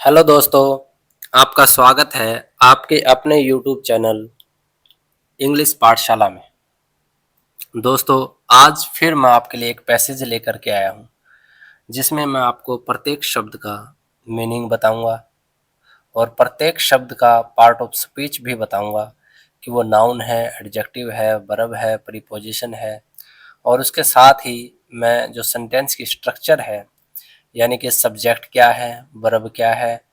Hello दोस्तों, आपका स्वागत है आपके अपने यूट्यूब चैनल इंग्लिश पाठशाला में। दोस्तों, आज फिर मैं आपके लिए एक पैसेज लेकर के आया हूँ, जिसमें मैं आपको प्रत्येक शब्द का मीनिंग बताऊंगा और प्रत्येक शब्द का पार्ट ऑफ स्पीच भी बताऊंगा कि वो नाउन है, एडजेक्टिव है, वर्ब है, प्रीपोजिशन है और उसके साथ ही मैं जो सेंटेंस की स्ट्रक्चर है, यानी कि सब्जेक्ट क्या है, वर्ब क्या है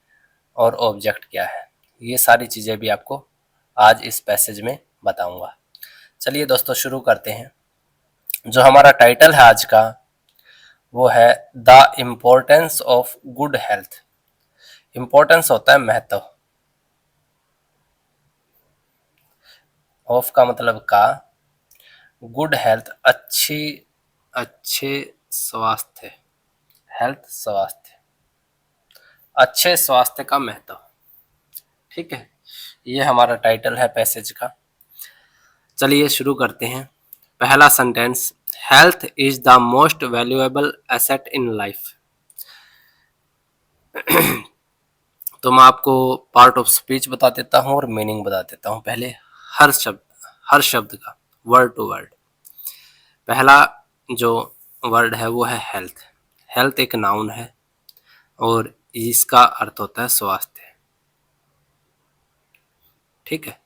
और ऑब्जेक्ट क्या है, ये सारी चीज़ें भी आपको आज इस पैसेज में बताऊंगा। चलिए दोस्तों, शुरू करते हैं। जो हमारा टाइटल है आज का, वो है the importance of good health. Importance होता है महत्व, ऑफ का मतलब का, गुड हेल्थ अच्छे स्वास्थ्य, हेल्थ स्वास्थ्य, अच्छे स्वास्थ्य का महत्व। ठीक है, ये हमारा टाइटल है पैसेज का। चलिए शुरू करते हैं। पहला sentence, health is the most valuable asset in life. तो मैं आपको पार्ट ऑफ स्पीच बता देता हूँ और मीनिंग बता देता हूँ। पहले हर शब्द का वर्ड टू वर्ड। पहला जो वर्ड है वो है हेल्थ। हेल्थ एक नाउन है और इसका अर्थ होता है स्वास्थ्य। ठीक है।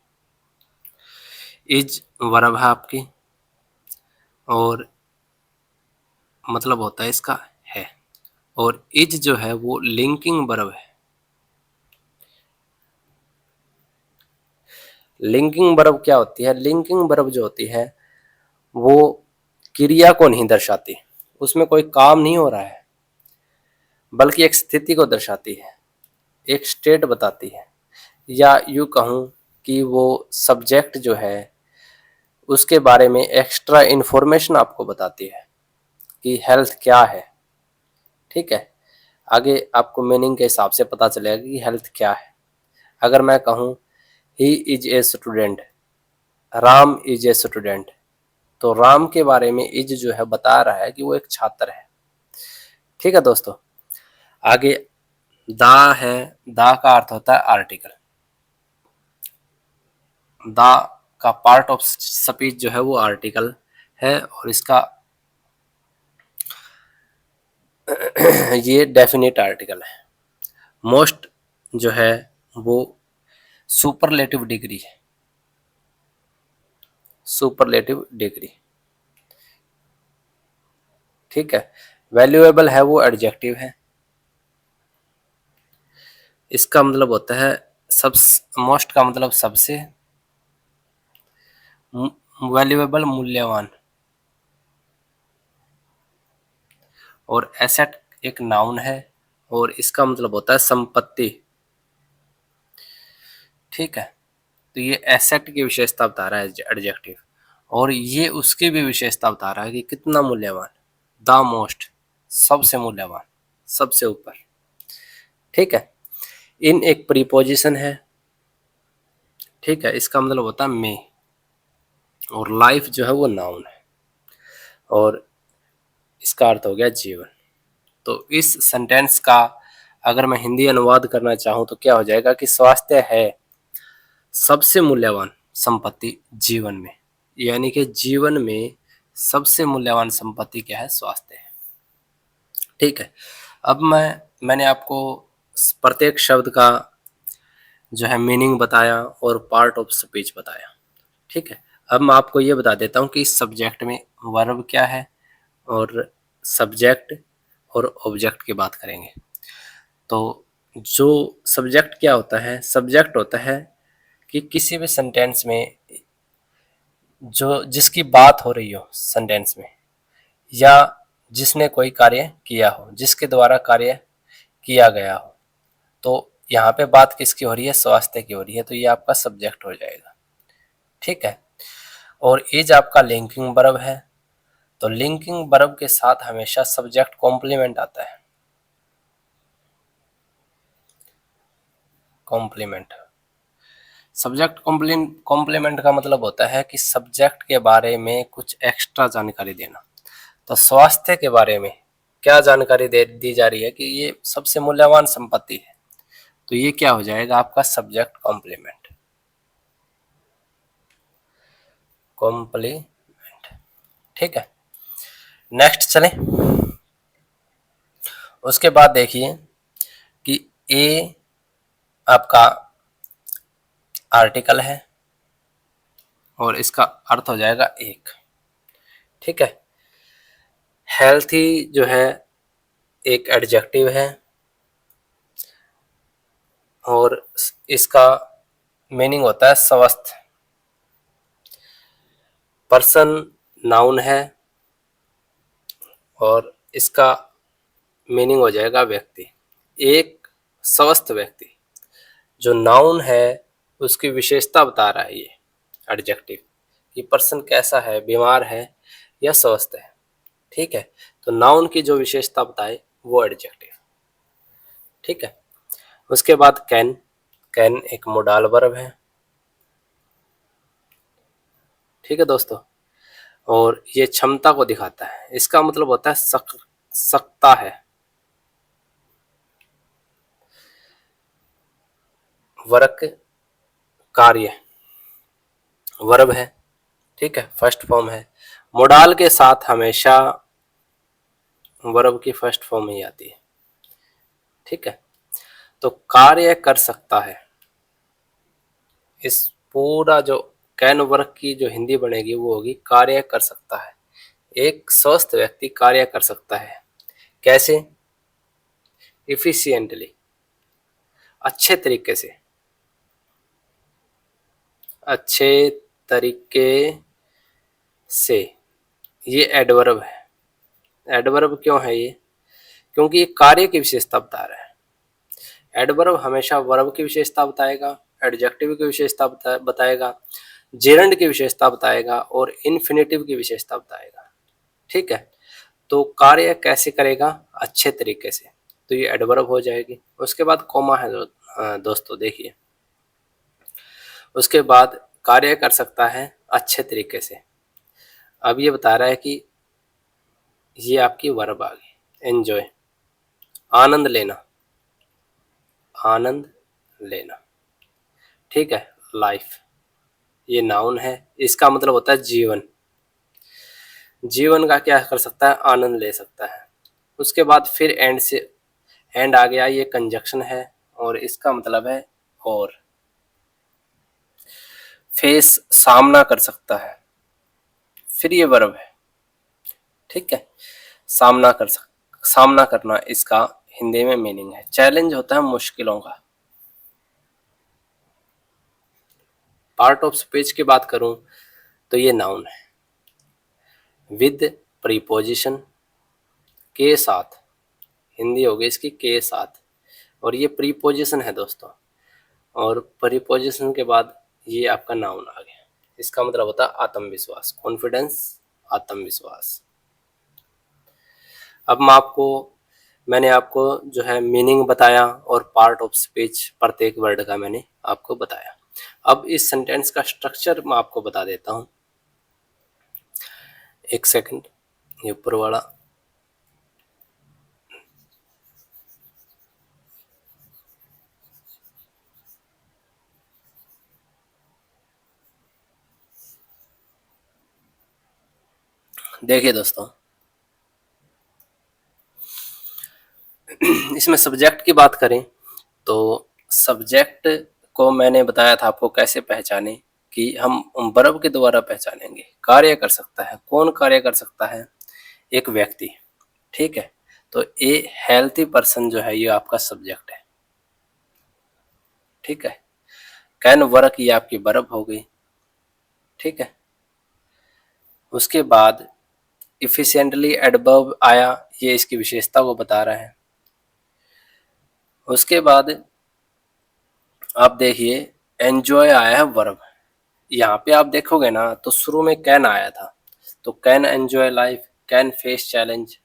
इज वर्ब है आपकी और मतलब होता है इसका है, और इज जो है वो लिंकिंग वर्ब है। लिंकिंग वर्ब क्या होती है? लिंकिंग वर्ब जो होती है वो क्रिया को नहीं दर्शाती, उसमें कोई काम नहीं हो रहा है, बल्कि एक स्थिति को दर्शाती है, एक स्टेट बताती है, या यूँ कहूँ कि वो सब्जेक्ट जो है उसके बारे में एक्स्ट्रा इन्फॉर्मेशन आपको बताती है कि हेल्थ क्या है। ठीक है, आगे आपको मीनिंग के हिसाब से पता चलेगा कि हेल्थ क्या है। अगर मैं कहूँ he is a student, Ram is a student, तो राम के बारे में इज जो है बता रहा है कि वो एक छात्र है। ठीक है दोस्तों, आगे दा है। दा का अर्थ होता है आर्टिकल। दा का पार्ट ऑफ स्पीच जो है वो आर्टिकल है और इसका ये डेफिनेट आर्टिकल है। मोस्ट जो है वो सुपरलेटिव डिग्री है, सुपरलेटिव डिग्री। ठीक है। वैल्यूएबल है वो एडजेक्टिव है। इसका मतलब होता है सब, मोस्ट का मतलब सबसे, वैल्यूएबल मूल्यवान, और एसेट एक नाउन है और इसका मतलब होता है संपत्ति। ठीक है, तो ये एसेट की विशेषता बता रहा है एडजेक्टिव, और ये उसकी भी विशेषता बता रहा है कि कितना मूल्यवान, द मोस्ट, सबसे मूल्यवान, सबसे ऊपर। ठीक है। इन एक प्रीपोजिशन है। ठीक है, इसका मतलब होता है में, और लाइफ जो है वो नाउन है और इसका अर्थ हो गया जीवन। तो इस सेंटेंस का अगर मैं हिंदी अनुवाद करना चाहूँ तो क्या हो जाएगा कि स्वास्थ्य है सबसे मूल्यवान संपत्ति जीवन में, यानी कि जीवन में सबसे मूल्यवान संपत्ति क्या है? स्वास्थ्य है। ठीक है। अब मैंने आपको प्रत्येक शब्द का जो है मीनिंग बताया और पार्ट ऑफ स्पीच बताया। ठीक है। अब मैं आपको ये बता देता हूँ कि इस सब्जेक्ट में वर्ब क्या है और सब्जेक्ट और ऑब्जेक्ट की बात करेंगे। तो जो सब्जेक्ट क्या होता है? सब्जेक्ट होता है कि किसी भी सेंटेंस में जो जिसकी बात हो रही हो सेंटेंस में, या जिसने कोई कार्य किया हो, जिसके द्वारा कार्य किया गया हो, तो यहाँ पे बात किसकी हो रही है? स्वास्थ्य की हो रही है, तो ये आपका सब्जेक्ट हो जाएगा। ठीक है। और इज आपका लिंकिंग वर्ब है, तो लिंकिंग वर्ब के साथ हमेशा सब्जेक्ट कॉम्प्लीमेंट आता है। कॉम्प्लीमेंट, सब्जेक्ट कॉम्प्लीमेंट का मतलब होता है कि सब्जेक्ट के बारे में कुछ एक्स्ट्रा जानकारी देना। तो स्वास्थ्य के बारे में क्या जानकारी दी जा रही है कि ये सबसे मूल्यवान संपत्ति है, तो ये क्या हो जाएगा आपका सब्जेक्ट कॉम्प्लीमेंट। कॉम्प्लीमेंट, ठीक है। नेक्स्ट चलें। उसके बाद देखिए कि ए आपका आर्टिकल है और इसका अर्थ हो जाएगा एक, ठीक है। हेल्थी जो है एक एडजेक्टिव है और इसका मीनिंग होता है स्वस्थ। पर्सन नाउन है और इसका मीनिंग हो जाएगा व्यक्ति। एक स्वस्थ व्यक्ति जो नाउन है उसकी विशेषता बता रहा है ये एडजेक्टिव, कि पर्सन कैसा है, बीमार है या स्वस्थ है, ठीक है। तो नाउन की जो विशेषता बताए वो एडजेक्टिव, ठीक है। उसके बाद कैन, कैन एक मोडाल वर्ब है, ठीक है दोस्तों। और ये क्षमता को दिखाता है, इसका मतलब होता है सकता है। वर्क कार्य वर्ब है, ठीक है, फर्स्ट फॉर्म है। मोडाल के साथ हमेशा वर्ब की फर्स्ट फॉर्म ही आती है, ठीक है। तो कार्य कर सकता है, इस पूरा जो कैन वर्क की जो हिंदी बनेगी वो होगी कार्य कर सकता है। एक स्वस्थ व्यक्ति कार्य कर सकता है, कैसे? इफिशिएंटली, अच्छे तरीके से, अच्छे तरीके से। ये एडवर्ब है। एडवर्ब क्यों है ये? क्योंकि ये कार्य की विशेषता बता रहा है। एडवर्ब हमेशा वर्ब की विशेषता बताएगा, एडजेक्टिव की विशेषता बताएगा, जेरंड की विशेषता बताएगा और इन्फिनेटिव की विशेषता बताएगा, ठीक है। तो कार्य कैसे करेगा? अच्छे तरीके से, तो ये एडवर्ब हो जाएगी। उसके बाद कोमा है दोस्तों, देखिए। उसके बाद कार्य कर सकता है अच्छे तरीके से। अब ये बता रहा है कि ये आपकी वर्ब आ गई, एंजॉय, आनंद लेना, आनंद लेना, ठीक है। लाइफ ये नाउन है, इसका मतलब होता है जीवन। जीवन का क्या कर सकता है? आनंद ले सकता है। उसके बाद फिर एंड से, एंड आ गया, ये कंजक्शन है और इसका मतलब है और। फेस सामना कर सकता है, फिर ये वर्ब है, ठीक है। सामना करना इसका हिंदी में मीनिंग है। चैलेंज होता है मुश्किलों का। पार्ट ऑफ स्पीच की बात करूं तो ये नाउन है विद प्रीपोजिशन, के साथ, हिंदी हो गई इसकी के साथ, और ये प्रीपोजिशन है दोस्तों। और प्रीपोजिशन के बाद ये आपका नाउन आ गया। इसका मतलब होता है आत्मविश्वास, कॉन्फिडेंस, आत्मविश्वास। अब मैंने आपको जो है मीनिंग बताया और पार्ट ऑफ स्पीच प्रत्येक वर्ड का मैंने आपको बताया। अब इस सेंटेंस का स्ट्रक्चर मैं आपको बता देता हूँ, एक सेकंड। ये ऊपर वाला, देखिए दोस्तों, इसमें सब्जेक्ट की बात करें तो सब्जेक्ट को मैंने बताया था आपको कैसे पहचाने, कि हम वर्ब के द्वारा पहचानेंगे। कार्य कर सकता है, कौन कार्य कर सकता है? एक व्यक्ति, ठीक है। तो ए हेल्थी पर्सन जो है ये आपका सब्जेक्ट है, ठीक है। कैन वर्क ये आपकी वर्ब हो गई, ठीक है। उसके बाद इफिशिएंटली एडवर्ब आया, ये इसकी विशेषता को बता रहा है। उसके बाद आप देखिए एंजॉय आया है वर्ब। यहाँ पे आप देखोगे ना तो शुरू में कैन आया था, तो can enjoy life, can face challenge,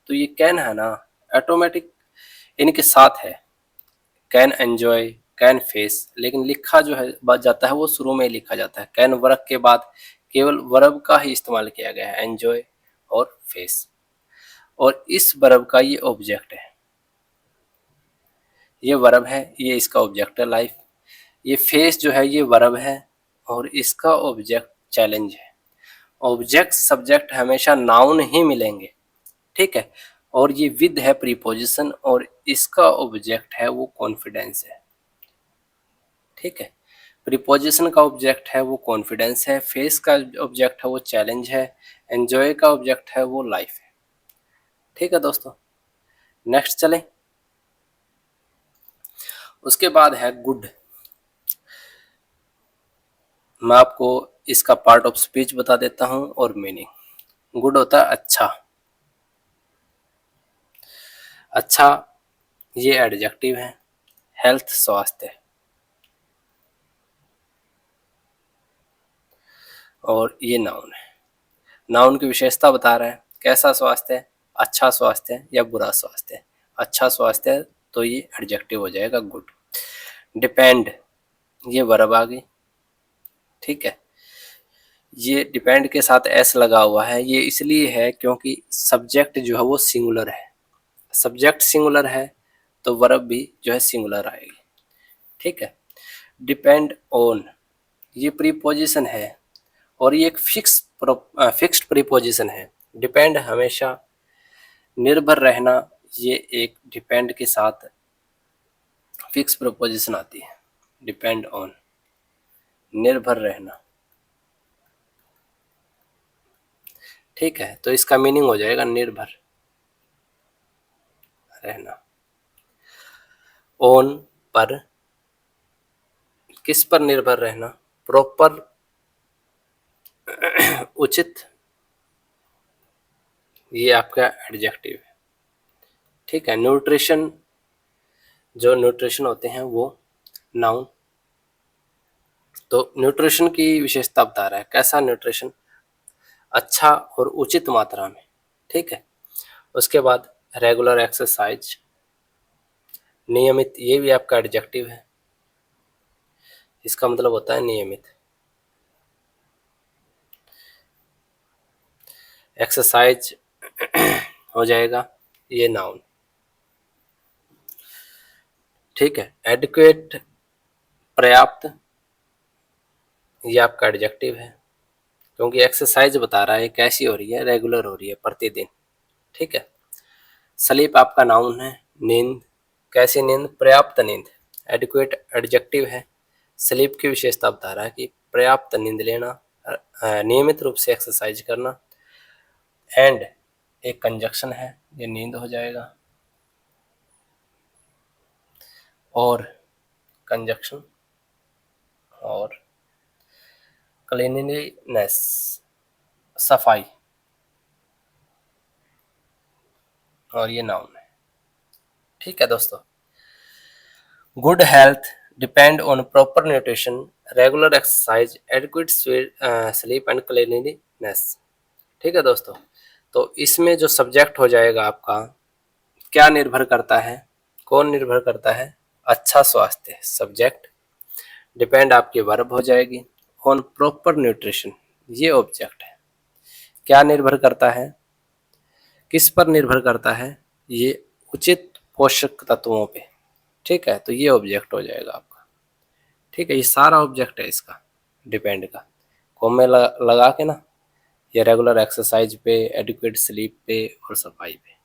तो ये कैन है ना ऑटोमेटिक इनके साथ है, कैन एंजॉय, कैन फेस, लेकिन लिखा जो है बात जाता है वो शुरू में ही लिखा जाता है। कैन वर्क के बाद केवल वर्ब का ही इस्तेमाल किया गया है, एंजॉय और फेस, और इस वर्ब का ये ऑब्जेक्ट है। ये वर्ब है, ये इसका ऑब्जेक्ट है लाइफ। ये फेस जो है ये वर्ब है और इसका ऑब्जेक्ट चैलेंज है। ऑब्जेक्ट सब्जेक्ट हमेशा नाउन ही मिलेंगे, ठीक है। और ये विद है प्रीपोजिशन और इसका ऑब्जेक्ट है वो कॉन्फिडेंस है, ठीक है। प्रीपोजिशन का ऑब्जेक्ट है वो कॉन्फिडेंस है, फेस का ऑब्जेक्ट है वो चैलेंज है, एंजॉय का ऑब्जेक्ट है वो लाइफ है, ठीक है दोस्तों। नेक्स्ट चलें। उसके बाद है गुड। मैं आपको इसका पार्ट ऑफ स्पीच बता देता हूं और मीनिंग। गुड होता है अच्छा। अच्छा ये एडजेक्टिव है। हेल्थ स्वास्थ्य, और ये नाउन है। नाउन की विशेषता बता रहा है, कैसा स्वास्थ्य है, अच्छा स्वास्थ्य है या बुरा स्वास्थ्य है। अच्छा स्वास्थ्य है तो ये एडजेक्टिव हो जाएगा गुड। डिपेंड ये वर्ब आ गई, ठीक है। ये डिपेंड के साथ एस लगा हुआ है, ये इसलिए है क्योंकि सब्जेक्ट जो है वो सिंगुलर है। सब्जेक्ट सिंगुलर है तो वर्ब भी जो है सिंगुलर आएगी, ठीक है। डिपेंड ऑन ये प्रीपोजिशन है और ये एक फिक्स्ड प्रीपोजिशन है। डिपेंड हमेशा निर्भर रहना, ये एक डिपेंड के साथ फिक्स प्रीपोजिशन आती है। डिपेंड ऑन निर्भर रहना, ठीक है। तो इसका मीनिंग हो जाएगा निर्भर रहना। ऑन पर, किस पर निर्भर रहना, प्रॉपर उचित, ये आपका एडजेक्टिव है, ठीक है। न्यूट्रिशन जो न्यूट्रिशन होते हैं वो नाउन। तो न्यूट्रिशन की विशेषता बता रहा है, कैसा न्यूट्रिशन, अच्छा और उचित मात्रा में, ठीक है। उसके बाद रेगुलर एक्सरसाइज नियमित, ये भी आपका एडजेक्टिव है। इसका मतलब होता है नियमित। एक्सरसाइज हो जाएगा ये नाउन, ठीक है। एडुकेट पर्याप्त, ये आपका एडजेक्टिव है क्योंकि एक्सरसाइज बता रहा है कैसी हो रही है, रेगुलर हो रही है प्रतिदिन, ठीक है। स्लीप आपका नाउन है। नींद, कैसी नींद, पर्याप्त नींद। एडुकेट एडजेक्टिव है। स्लीप की विशेषता बता रहा है कि पर्याप्त नींद लेना, नियमित रूप से एक्सरसाइज करना। एंड एक कंजक्शन है, ये नींद हो जाएगा। और कंजक्शन और क्लीनलीनेस सफाई, और ये नाउन है, ठीक है दोस्तों। Good health depend on proper nutrition, regular exercise, adequate sleep and cleanliness, ठीक है दोस्तों। तो इसमें जो सब्जेक्ट हो जाएगा आपका, क्या निर्भर करता है, कौन निर्भर करता है, अच्छा स्वास्थ्य सब्जेक्ट, डिपेंड आपकी वर्ब हो जाएगी, ऑन प्रॉपर न्यूट्रिशन ये ऑब्जेक्ट है। क्या निर्भर करता है, किस पर निर्भर करता है, ये उचित पोषक तत्वों पे, ठीक है। तो ये ऑब्जेक्ट हो जाएगा आपका, ठीक है। ये सारा ऑब्जेक्ट है इसका डिपेंड का, कॉमे लगा के ना। ये रेगुलर एक्सरसाइज पे, एडिक्वेट स्लीप पे और सफाई पे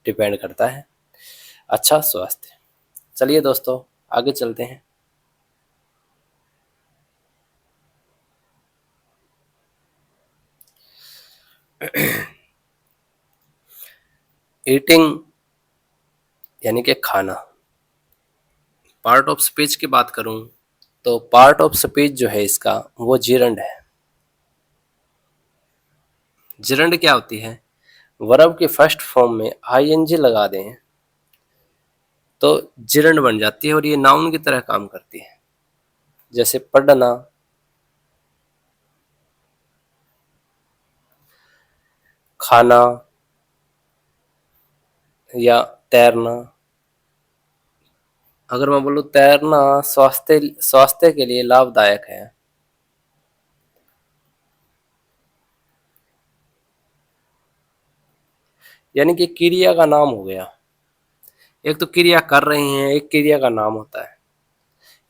डिपेंड करता है, अच्छा स्वास्थ्य। चलिए दोस्तों आगे चलते हैं। ईटिंग यानी कि खाना। पार्ट ऑफ स्पीच की बात करूं तो पार्ट ऑफ स्पीच जो है इसका वो जिरंड है। जिरंड क्या होती है, वर्ब के फर्स्ट फॉर्म में आईएनजी लगा दें तो जिरंड बन जाती है और ये नाउन की तरह काम करती है। जैसे पढ़ना, खाना या तैरना। अगर मैं बोलूँ तैरना स्वास्थ्य स्वास्थ्य के लिए लाभदायक है, यानी कि क्रिया का नाम हो गया। एक तो क्रिया कर रही हैं, एक क्रिया का नाम होता है।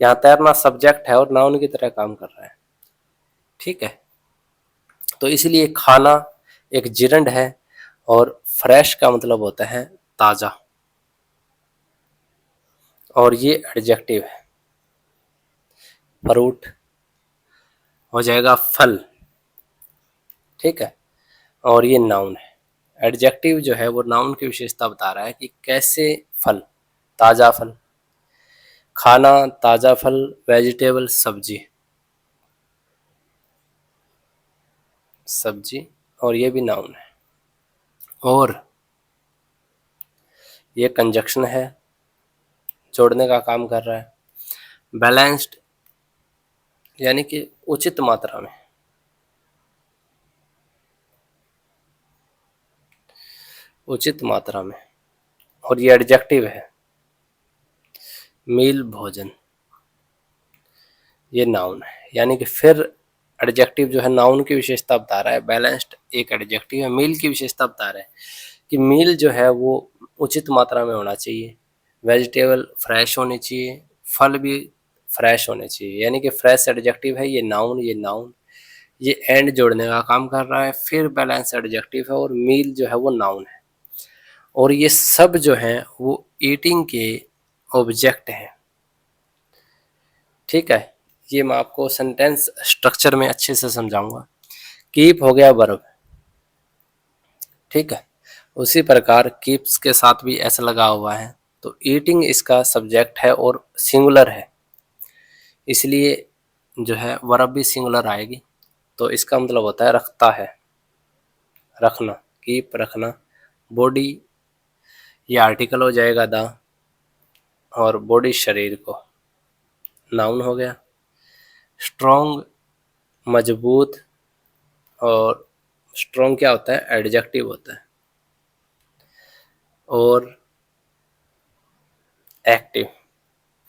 यहाँ तैरना सब्जेक्ट है और नाउन की तरह काम कर रहा है। ठीक है, तो इसलिए खाना एक जिरंड है और फ्रेश का मतलब होता है ताजा, और ये एडजेक्टिव है। फ्रूट हो जाएगा फल। ठीक है, और ये नाउन है। एडजेक्टिव जो है वो नाउन की विशेषता बता रहा है कि कैसे फल, ताजा फल, खाना, ताजा फल, वेजिटेबल, सब्जी, सब्जी, और ये भी नाउन है। और ये कंजक्शन है, जोड़ने का काम कर रहा है। बैलेंस्ड यानी कि उचित मात्रा में, उचित मात्रा में। और ये एडजेक्टिव है। मील भोजन, ये नाउन है। यानी कि फिर एडजेक्टिव जो है नाउन की विशेषता बता रहा है, बैलेंस्ड एक एडजेक्टिव है। मील की विशेषता बता रहा है कि मील जो है वो उचित मात्रा में होना चाहिए, वेजिटेबल फ्रेश होनी चाहिए, फल भी फ्रेश होने चाहिए। यानी कि फ्रेश एडजेक्टिव है, ये नाउन, ये नाउन, ये एंड जोड़ने का काम कर रहा है। फिर बैलेंस एडजेक्टिव है और मील जो है वो नाउन है। और ये सब जो है वो ईटिंग के ऑब्जेक्ट हैं। ठीक है, ये मैं आपको सेंटेंस स्ट्रक्चर में अच्छे से समझाऊंगा। कीप हो गया वर्ब। ठीक है, उसी प्रकार कीप्स के साथ भी ऐसा लगा हुआ है, तो ईटिंग इसका सब्जेक्ट है और सिंगुलर है, इसलिए जो है वर्ब भी सिंगुलर आएगी। तो इसका मतलब होता है रखता है, रखना, कीप रखना। बॉडी ये आर्टिकल हो जाएगा द, और बॉडी शरीर को, नाउन हो गया। स्ट्रॉन्ग मजबूत, और स्ट्रॉन्ग क्या होता है, एडजेक्टिव होता है। और एक्टिव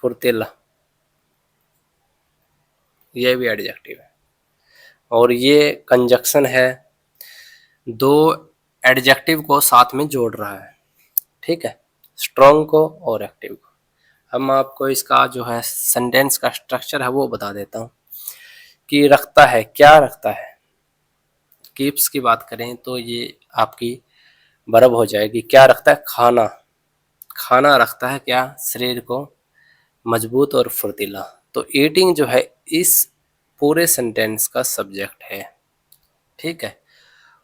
फुर्तीला, ये भी एडजेक्टिव है। और ये कंजक्शन है, दो एडजेक्टिव को साथ में जोड़ रहा है। ठीक है, स्ट्रॉन्ग को और एक्टिव को। अब मैं आपको इसका जो है सेंटेंस का स्ट्रक्चर है वो बता देता हूँ कि रखता है, क्या रखता है। कीप्स की बात करें तो ये आपकी वर्ब हो जाएगी। क्या रखता है, खाना, खाना रखता है क्या, शरीर को मजबूत और फुर्तीला। तो ईटिंग जो है इस पूरे सेंटेंस का सब्जेक्ट है। ठीक है,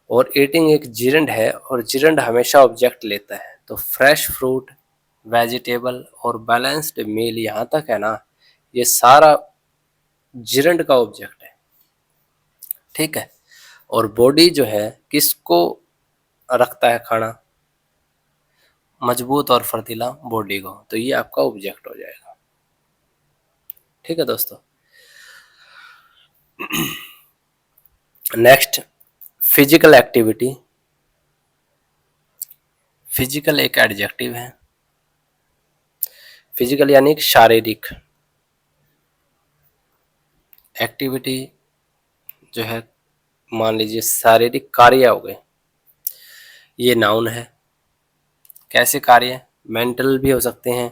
और ईटिंग एक जिरंड है और जिरंड हमेशा ऑब्जेक्ट लेता है। तो फ्रेश फ्रूट, वेजिटेबल और बैलेंस्ड मील, यहाँ तक है ना, ये सारा जिरंड का ऑब्जेक्ट है। ठीक है, और बॉडी जो है किसको रखता है, खाना, मजबूत और फर्तीला बॉडी को, तो ये आपका ऑब्जेक्ट हो जाएगा। ठीक है दोस्तों, नेक्स्ट फिजिकल एक्टिविटी। फिजिकल एक एडजेक्टिव है। फिजिकल यानी कि शारीरिक, एक्टिविटी जो है मान लीजिए शारीरिक कार्य हो गए, ये नाउन है। कैसे कार्य, मेंटल भी हो सकते हैं,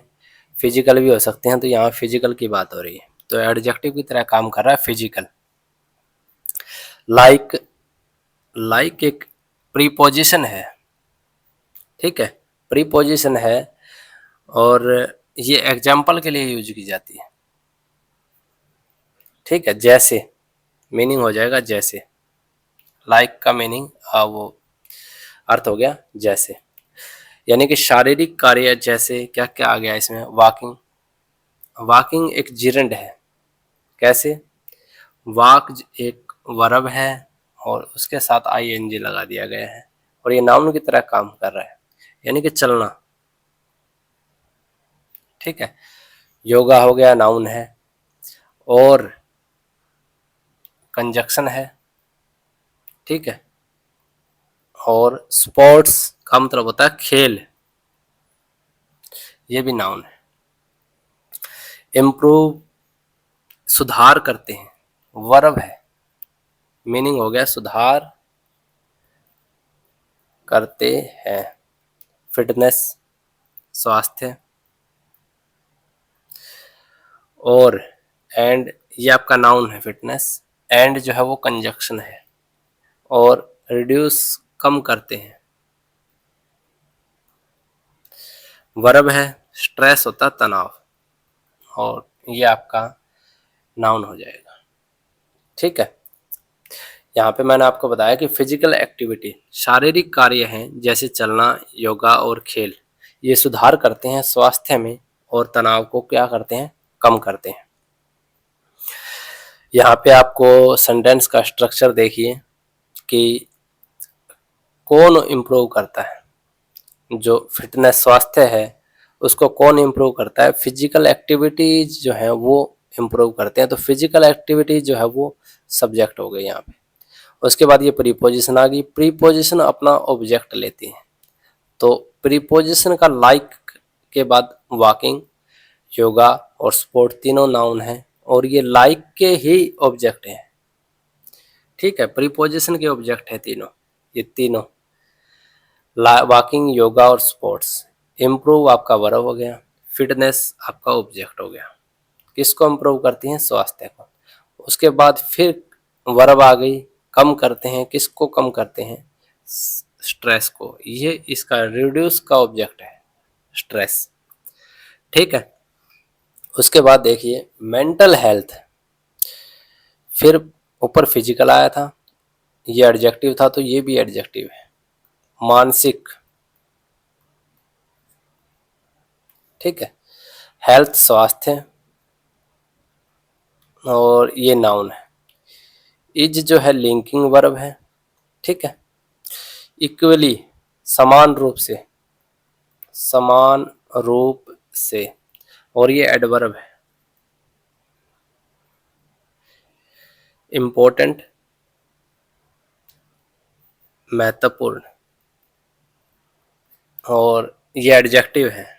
फिजिकल भी हो सकते हैं। तो यहाँ फिजिकल की बात हो रही है, तो एडजेक्टिव की तरह काम कर रहा है फिजिकल। लाइक, लाइक एक प्रीपोजिशन है। ठीक है, प्रीपोजिशन है और ये एग्जाम्पल के लिए यूज की जाती है। ठीक है, जैसे मीनिंग हो जाएगा जैसे, लाइक का मीनिंग वो अर्थ हो गया जैसे। यानी कि शारीरिक कार्य, जैसे क्या क्या आ गया इसमें, वॉकिंग, वॉकिंग एक जिरंड है। कैसे, वॉक एक वर्ब है और उसके साथ आईएनजी लगा दिया गया है और ये नाउन की तरह काम कर रहा है, यानी कि चलना। ठीक है, योगा हो गया, नाउन है और कंजक्शन है। ठीक है, और स्पोर्ट्स का मतलब होता है खेल, ये भी नाउन है। इम्प्रूव सुधार करते हैं, वर्ब है, मीनिंग हो गया सुधार करते हैं। फिटनेस स्वास्थ्य, और एंड ये आपका नाउन है फिटनेस, एंड जो है वो कंजक्शन है, और रिड्यूस कम करते हैं, वर्ब है, स्ट्रेस होता है तनाव, और ये आपका नाउन हो जाएगा। ठीक है, यहाँ पे मैंने आपको बताया कि फिजिकल एक्टिविटी शारीरिक कार्य हैं जैसे चलना, योगा और खेल, ये सुधार करते हैं स्वास्थ्य में और तनाव को क्या करते हैं, कम करते हैं। यहाँ पे आपको सेंटेंस का स्ट्रक्चर देखिए कि कौन इम्प्रूव करता है, जो फिटनेस स्वास्थ्य है उसको कौन इम्प्रूव करता है, फिजिकल एक्टिविटीज जो है वो इम्प्रूव करते हैं। तो फिजिकल एक्टिविटीज जो है वो सब्जेक्ट हो गई यहाँ पे। उसके बाद ये प्रीपोजिशन आ गई, प्रीपोजिशन अपना ऑब्जेक्ट लेती है, तो प्रीपोजिशन का लाइक के बाद वॉकिंग, योगा और स्पोर्ट तीनों नाउन है, और ये लाइक के ही ऑब्जेक्ट हैं। ठीक है, प्रीपोजिशन के ऑब्जेक्ट है तीनों, ये तीनों वॉकिंग, योगा और स्पोर्ट्स। इम्प्रूव आपका वर्ब हो गया, फिटनेस आपका ऑब्जेक्ट हो गया। किसको इम्प्रूव करती हैं, स्वास्थ्य को। उसके बाद फिर वर्ब आ गई, कम करते हैं, किसको कम करते हैं, स्ट्रेस को। ये इसका रिड्यूस का ऑब्जेक्ट है स्ट्रेस। ठीक है, उसके बाद देखिए मेंटल हेल्थ, फिर ऊपर फिजिकल आया था, ये एडजेक्टिव था तो ये भी एडजेक्टिव है, मानसिक। ठीक है, हेल्थ स्वास्थ्य, और ये नाउन है। इज जो है लिंकिंग वर्ब है। ठीक है, इक्वली समान रूप से, समान रूप से, और ये एडवर्ब है। इम्पोर्टेंट महत्वपूर्ण, और ये एडजेक्टिव है।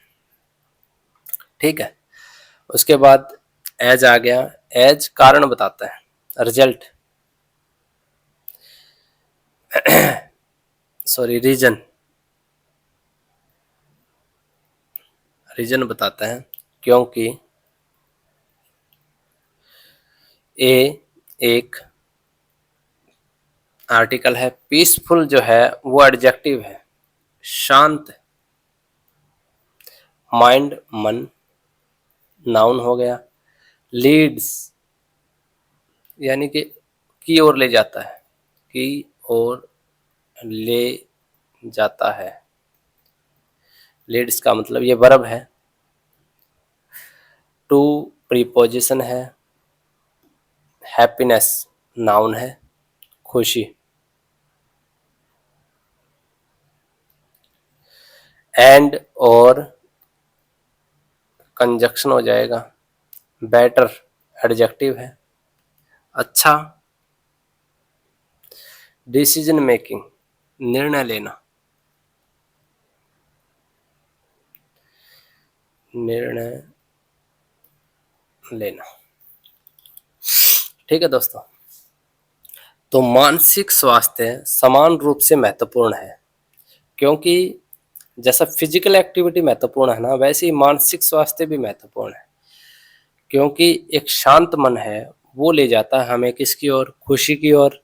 ठीक है, उसके बाद एज आ गया, एज कारण बताता है, रिजल्ट सॉरी रीजन, रीजन बताता है, क्योंकि ए एक आर्टिकल है, पीसफुल जो है वो एडजेक्टिव है, शांत, माइंड मन नाउन हो गया, लीड्स यानी कि की ओर ले जाता है, की ओर ले जाता है, लीड्स का मतलब ये वर्ब है। टू प्रीपोजिशन है, हैप्पीनेस नाउन है, खुशी। एंड और कंजक्शन हो जाएगा, बेटर एडजेक्टिव है, अच्छा, डिसीजन मेकिंग निर्णय लेना, निर्णय लेना। ठीक है दोस्तों, तो मानसिक स्वास्थ्य समान रूप से महत्वपूर्ण है, क्योंकि जैसा फिजिकल एक्टिविटी महत्वपूर्ण है ना, वैसे ही मानसिक स्वास्थ्य भी महत्वपूर्ण है, क्योंकि एक शांत मन है वो ले जाता है हमें किसकी ओर, खुशी की ओर,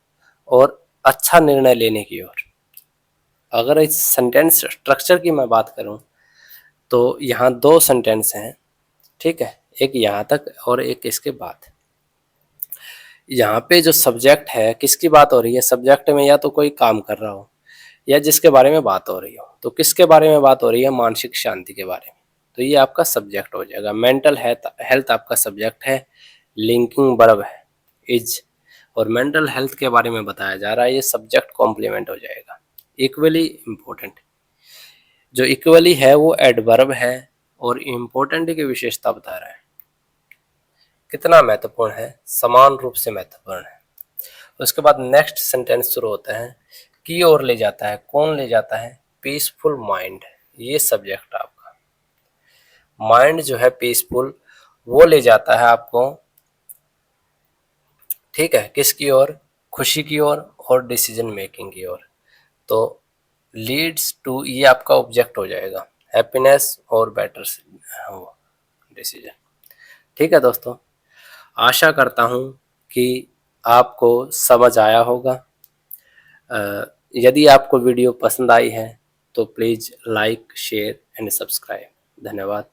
और अच्छा निर्णय लेने की ओर। अगर इस सेंटेंस स्ट्रक्चर की मैं बात करूं तो यहाँ दो सेंटेंस हैं। ठीक है, एक यहाँ तक और एक इसके बाद। यहाँ पे जो सब्जेक्ट है किसकी बात हो रही है, सब्जेक्ट में या तो कोई काम कर रहा हो या जिसके बारे में बात हो रही हो, तो किसके बारे में बात हो रही है, मानसिक शांति के बारे में, तो ये आपका सब्जेक्ट हो जाएगा। मेंटल हेल्थ आपका सब्जेक्ट है, लिंकिंग वर्ब है इज, और मेंटल हेल्थ के बारे में बताया जा रहा है, ये सब्जेक्ट कॉम्प्लीमेंट हो जाएगा। इक्वली इम्पोर्टेंट, जो इक्वली है वो एडवर्ब है, और इम्पोर्टेंट की विशेषता बता रहा है, कितना महत्वपूर्ण है, समान रूप से महत्वपूर्ण है। उसके बाद नेक्स्ट सेंटेंस शुरू होता है, की ओर ले जाता है, कौन ले जाता है, पीसफुल माइंड, ये सब्जेक्ट आपका। माइंड जो है पीसफुल वो ले जाता है आपको, ठीक है, किसकी ओर, खुशी की ओर और डिसीजन मेकिंग की ओर। तो लीड्स टू ये आपका ऑब्जेक्ट हो जाएगा, हैप्पीनेस और बेटर डिसीजन। ठीक है दोस्तों, आशा करता हूँ कि आपको समझ आया होगा। यदि आपको वीडियो पसंद आई है तो please like, share and subscribe. धन्यवाद।